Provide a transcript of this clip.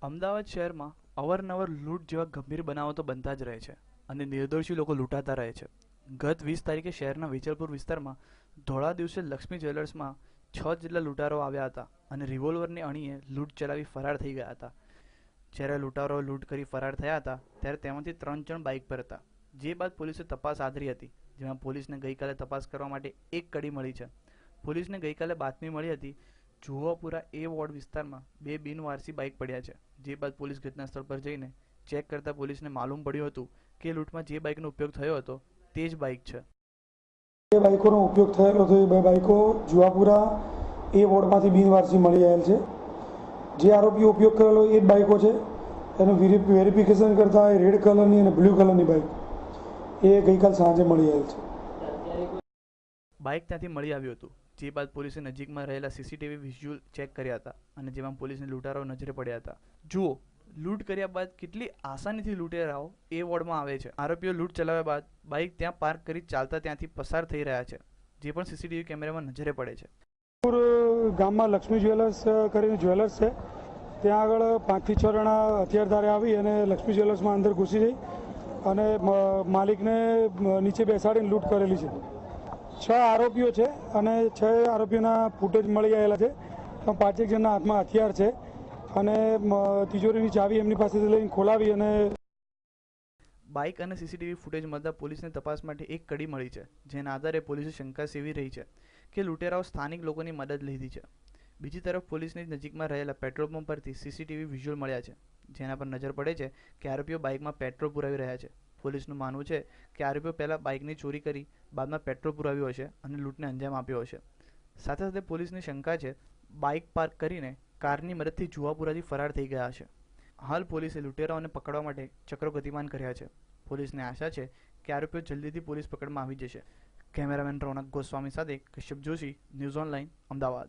અમદાવાદ શહેરમાં અવારનવાર લૂંટ જેવા ગંભીર બનાવો તો બનતા જ રહે છે અને નિર્દોષી લોકો લૂંટાતા રહે છે. ગત 20 તારીખે શહેરના વિજલપુર વિસ્તારમાં ધોળા દિવસે લક્ષ્મી જ્વેલર્સમાં 6 જેટલા લૂંટારો આવ્યા હતા અને રિવોલ્વરની અણીએ લૂંટ ચલાવી ફરાર થઈ ગયા હતા. જ્યારે લૂંટારો લૂંટ કરી ફરાર થયા હતા ત્યારે તેમાંથી 3 જણ બાઇક પર હતા. જે બાદ પોલીસે તપાસ આદરી હતી, જેમાં પોલીસને ગઈકાલે તપાસ કરવા માટે એક કડી મળી છે. પોલીસને ગઈકાલે બાતમી મળી હતી જુવાપુરા એ વોર્ડ વિસ્તારમાં 2 બિનવારસી બાઇક પડ્યા છે. જે બાદ પોલીસ ઘટના સ્થળ પર જઈને ચેક કરતા પોલીસને માલુમ પડ્યું હતું કે લૂંટમાં જે બાઇકનો ઉપયોગ થયો હતો તે જ બાઇક છે. જે બાઇકોનો ઉપયોગ થયેલો હતો એ બે બાઇકો જુવાપુરા એ વોર્ડમાંથી બિનવારસી મળી આવેલ છે. જે આરોપીઓ ઉપયોગ કરેલો એ જ બાઇકો છે. એનું વેરિફિકેશન કરતાં એ રેડ કલરની અને બ્લુ કલરની બાઇક એ ગઈકાલ સાંજે મળી આવેલ છે. બાઇક ત્યાંથી મળી આવ્યું હતું. જે બાદ પોલીસે નજીકમાં રહેલા સીસીટીવી વિઝ્યુઅલ ચેક કર્યા હતા અને જેમાં પોલીસને લૂંટારાઓ નજરે પડ્યા હતા. જુઓ, લૂંટ કર્યા બાદ કેટલી આસાનીથી લૂંટેરાઓ એ વોર્ડમાં આવે છે. આરોપીઓ લૂંટ ચલાવ્યા બાદ બાઇક ત્યાં પાર્ક કરી ચાલતા ત્યાંથી પસાર થઈ રહ્યા છે, જે પણ સીસીટીવી કેમેરામાં નજરે પડે છે. ગામમાં લક્ષ્મી જ્વેલર્સ કરીને જ્વેલર્સ છે, ત્યાં આગળ 5 થી 6 જણા હથિયારધારે આવી અને લક્ષ્મી જ્વેલર્સમાં અંદર ઘૂસી જઈ અને માલિકને નીચે બેસાડીને લૂંટ કરેલી છે. 6 આરોપીઓ છે અને 6 આરોપીઓના ફૂટેજ મળી આવેલા છે. 5 જણના હાથમાં હથિયાર છે અને તિજોરીની ચાવી એમની પાસેથી લઈને ખોલાવી અને બાઇક અને સીસીટીવી ફૂટેજ મળતા પોલીસને તપાસ માટે એક કડી મળી છે, જેના આધારે પોલીસે શંકા સેવી રહી છે કે લૂંટેરાઓ સ્થાનિક લોકોની મદદ લીધી છે. બીજી તરફ પોલીસની નજીકમાં રહેલા પેટ્રોલ પંપ પરથી સીસીટીવી વિઝ્યુઅલ મળ્યા છે, જેના પર નજર પડે છે કે આરોપીઓ બાઇકમાં પેટ્રોલ પુરાવી રહ્યા છે. પોલીસનું માનવું છે કે આરોપીઓ પહેલા બાઇકની ચોરી કરી બાદમાં પેટ્રોલ પુરાવ્યું હશે અને લૂંટને અંજામ આપ્યો હશે. સાથે સાથે પોલીસની શંકા છે બાઇક પાર્ક કરીને કારની મદદથી જુવાપુરાથી ફરાર થઈ ગયા હશે. હાલ પોલીસે લૂંટેરાઓને પકડવા માટે ચક્રો ગતિમાન કર્યા છે. પોલીસને આશા છે કે આરોપીઓ જલ્દીથી પોલીસ પકડમાં આવી જશે. કેમેરામેન રોનક ગોસ્વામી સાથે કશ્યપ જોશી, ન્યૂઝ ઓનલાઇન, અમદાવાદ.